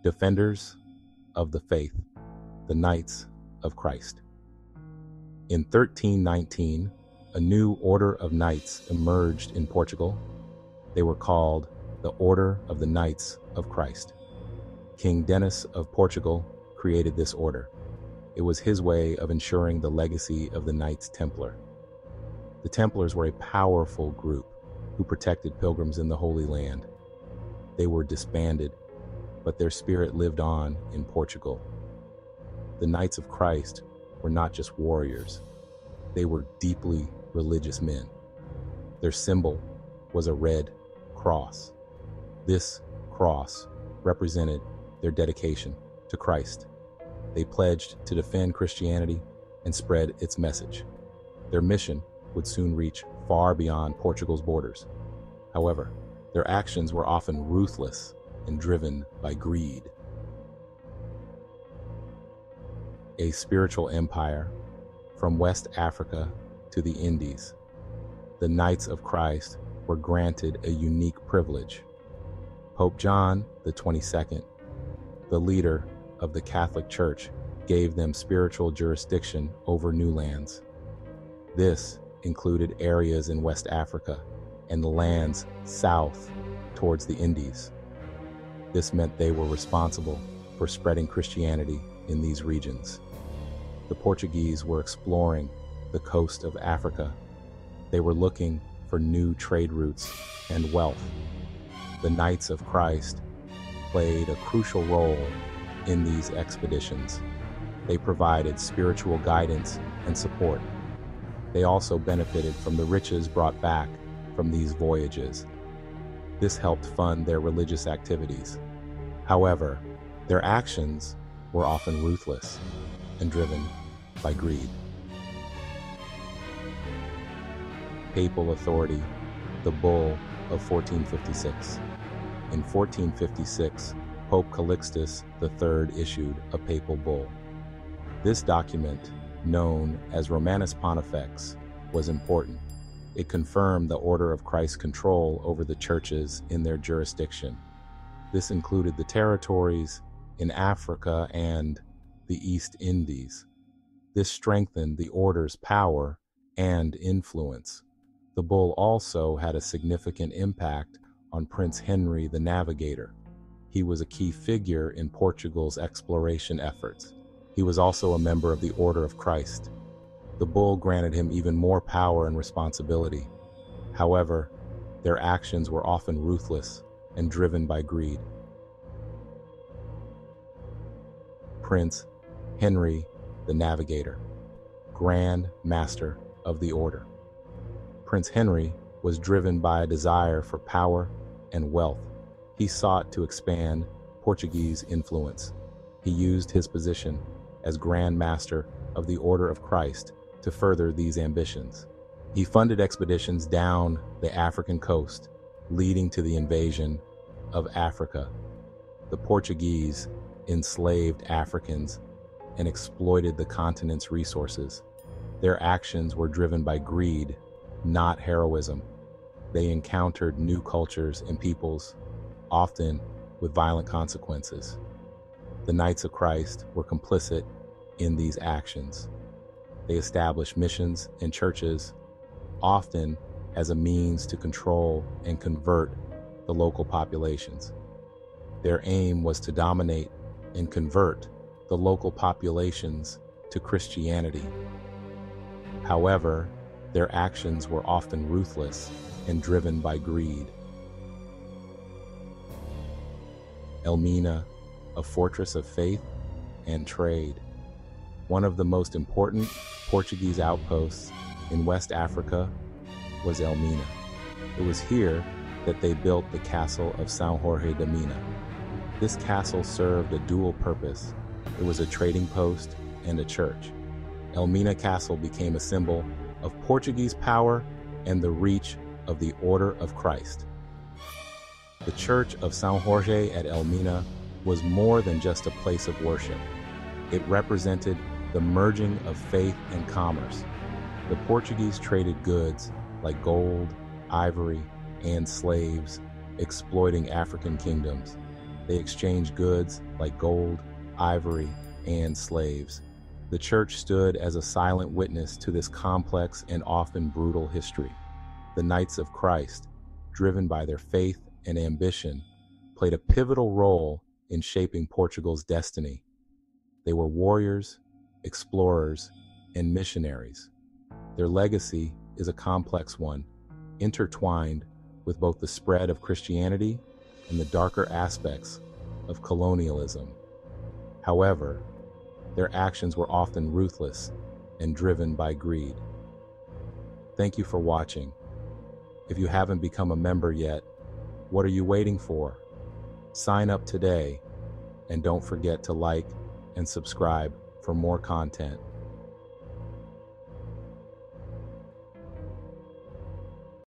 Defenders of the Faith, the Knights of Christ. In 1319, a new order of knights emerged in Portugal. They were called the Order of the Knights of Christ. King Denis of Portugal created this order. It was his way of ensuring the legacy of the Knights Templar. The Templars were a powerful group who protected pilgrims in the Holy Land. They were disbanded, but their spirit lived on in Portugal. The Knights of Christ were not just warriors. They were deeply religious men. Their symbol was a red cross. This cross represented their dedication to Christ. They pledged to defend Christianity and spread its message. Their mission would soon reach far beyond Portugal's borders. However, their actions were often ruthless and driven by greed. A spiritual empire from West Africa to the Indies, the Knights of Christ were granted a unique privilege. Pope John the 22nd, the leader of the Catholic Church, gave them spiritual jurisdiction over new lands. This included areas in West Africa and the lands south towards the Indies. This meant they were responsible for spreading Christianity in these regions. The Portuguese were exploring the coast of Africa. They were looking for new trade routes and wealth. The Knights of Christ played a crucial role in these expeditions. They provided spiritual guidance and support. They also benefited from the riches brought back from these voyages. This helped fund their religious activities. However, their actions were often ruthless and driven by greed. Papal authority, the Bull of 1456. In 1456, Pope Calixtus III issued a papal bull. This document, known as Romanus Pontifex, was important. It confirmed the Order of Christ's control over the churches in their jurisdiction. This included the territories in Africa and the East Indies. This strengthened the order's power and influence. The bull also had a significant impact on Prince Henry the Navigator. He was a key figure in Portugal's exploration efforts. He was also a member of the Order of Christ. The bull granted him even more power and responsibility. However, their actions were often ruthless and driven by greed. Prince Henry the Navigator, Grand Master of the Order. Prince Henry was driven by a desire for power and wealth. He sought to expand Portuguese influence. He used his position as Grand Master of the Order of Christ to further these ambitions. He funded expeditions down the African coast, leading to the invasion of Africa. The Portuguese enslaved Africans and exploited the continent's resources. Their actions were driven by greed, not heroism. They encountered new cultures and peoples, often with violent consequences. The Knights of Christ were complicit in these actions. They established missions and churches, often as a means to control and convert the local populations. Their aim was to dominate and convert the local populations to Christianity. However, their actions were often ruthless and driven by greed. Elmina, a fortress of faith and trade. One of the most important Portuguese outposts in West Africa was Elmina. It was here that they built the castle of São Jorge da Mina. This castle served a dual purpose. It was a trading post and a church. Elmina Castle became a symbol of Portuguese power and the reach of the Order of Christ. The Church of São Jorge at Elmina was more than just a place of worship. It represented the merging of faith and commerce. The Portuguese traded goods like gold, ivory, and slaves, exploiting African kingdoms. They exchanged goods like gold, ivory, and slaves. The church stood as a silent witness to this complex and often brutal history. The Knights of Christ, driven by their faith and ambition, played a pivotal role in shaping Portugal's destiny. They were warriors, explorers, and missionaries. Their legacy is a complex one, intertwined with both the spread of Christianity and the darker aspects of colonialism. However, their actions were often ruthless and driven by greed. Thank you for watching. If you haven't become a member yet, what are you waiting for? Sign up today, and don't forget to like and subscribe for more content.